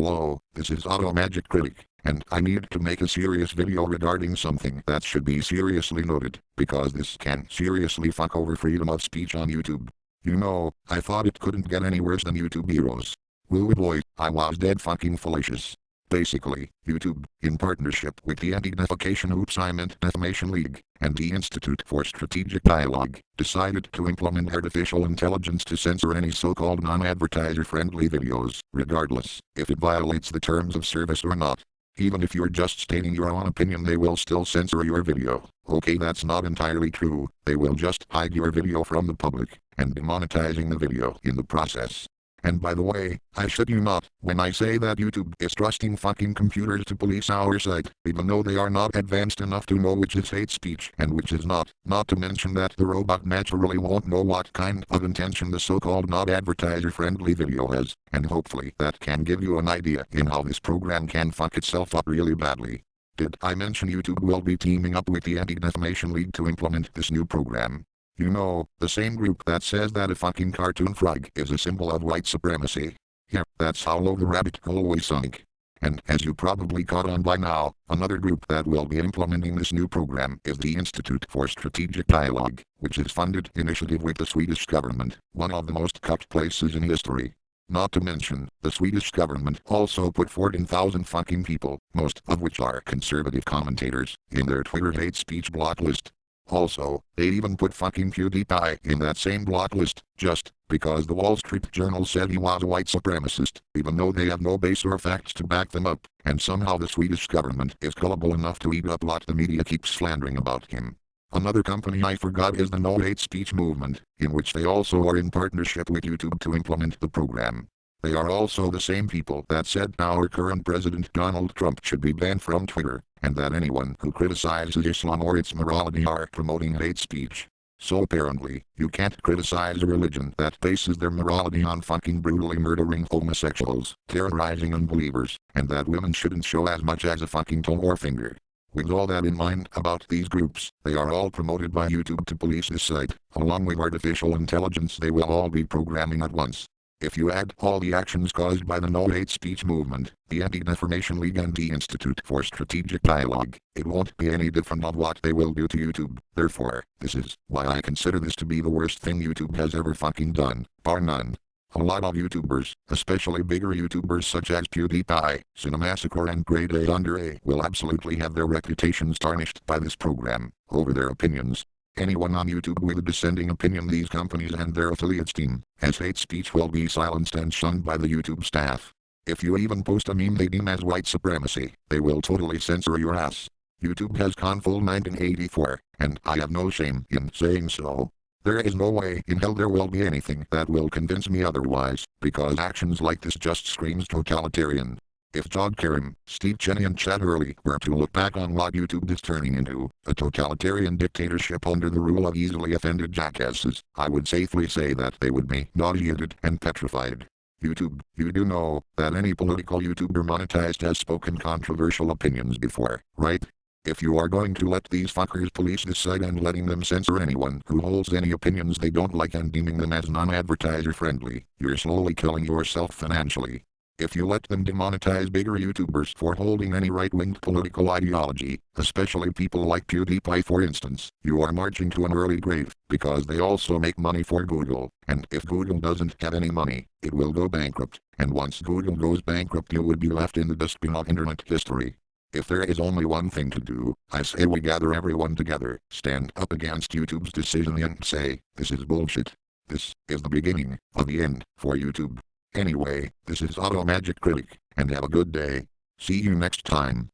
Hello, this is Ottomagic Critic, and I need to make a serious video regarding something that should be seriously noted, because this can seriously fuck over freedom of speech on YouTube. You know, I thought it couldn't get any worse than YouTube heroes. Woo boy, I was dead fucking fallacious. Basically, YouTube, in partnership with the Defamation League, and the Institute for Strategic Dialogue, decided to implement artificial intelligence to censor any so-called non-advertiser friendly videos, regardless if it violates the terms of service or not. Even if you're just stating your own opinion, they will still censor your video. Okay, that's not entirely true. They will just hide your video from the public, and demonetizing the video in the process. And by the way, I shit you not, when I say that YouTube is trusting fucking computers to police our site, even though they are not advanced enough to know which is hate speech and which is not. Not to mention that the robot naturally won't know what kind of intention the so-called not advertiser friendly video has, and hopefully that can give you an idea in how this program can fuck itself up really badly. Did I mention YouTube will be teaming up with the Defamation League to implement this new program? You know, the same group that says that a fucking cartoon frog is a symbol of white supremacy. Yeah, that's how low the rabbit hole we sunk. And as you probably caught on by now, another group that will be implementing this new program is the Institute for Strategic Dialogue, which is funded initiative with the Swedish government, one of the most corrupt places in history. Not to mention, the Swedish government also put 14,000 fucking people, most of which are conservative commentators, in their Twitter hate speech block list. Also, they even put fucking PewDiePie in that same block list, just because the Wall Street Journal said he was a white supremacist, even though they have no base or facts to back them up, and somehow the Swedish government is gullible enough to eat up what the media keeps slandering about him. Another company I forgot is the No Hate Speech movement, in which they also are in partnership with YouTube to implement the program. They are also the same people that said our current president Donald Trump should be banned from Twitter, and that anyone who criticizes Islam or its morality are promoting hate speech. So apparently, you can't criticize a religion that bases their morality on fucking brutally murdering homosexuals, terrorizing unbelievers, and that women shouldn't show as much as a fucking toe or finger. With all that in mind about these groups, they are all promoted by YouTube to police this site, along with artificial intelligence they will all be programming at once. If you add all the actions caused by the No Hate Speech movement, the Defamation League and the Institute for Strategic Dialogue, it won't be any different of what they will do to YouTube. Therefore, this is why I consider this to be the worst thing YouTube has ever fucking done, bar none. A lot of YouTubers, especially bigger YouTubers such as PewDiePie, Cinemassacre and Grade A Under A, will absolutely have their reputations tarnished by this program, over their opinions. Anyone on YouTube with a dissenting opinion these companies and their affiliates deem as hate speech will be silenced and shunned by the YouTube staff. If you even post a meme they deem as white supremacy, they will totally censor your ass. YouTube has gone full 1984, and I have no shame in saying so. There is no way in hell there will be anything that will convince me otherwise, because actions like this just screams totalitarian. If Todd Karam, Steve Cheney and Chad Hurley were to look back on what YouTube is turning into, a totalitarian dictatorship under the rule of easily offended jackasses, I would safely say that they would be nauseated and petrified. YouTube, you do know that any political YouTuber monetized has spoken controversial opinions before, right? If you are going to let these fuckers police this site and letting them censor anyone who holds any opinions they don't like and deeming them as non-advertiser friendly, you're slowly killing yourself financially. If you let them demonetize bigger YouTubers for holding any right-winged political ideology, especially people like PewDiePie for instance, you are marching to an early grave, because they also make money for Google, and if Google doesn't have any money, it will go bankrupt, and once Google goes bankrupt you would be left in the dustbin of internet history. If there is only one thing to do, I say we gather everyone together, stand up against YouTube's decision and say, this is bullshit. This is the beginning of the end for YouTube. Anyway, this is Ottomagic Critic, and have a good day. See you next time.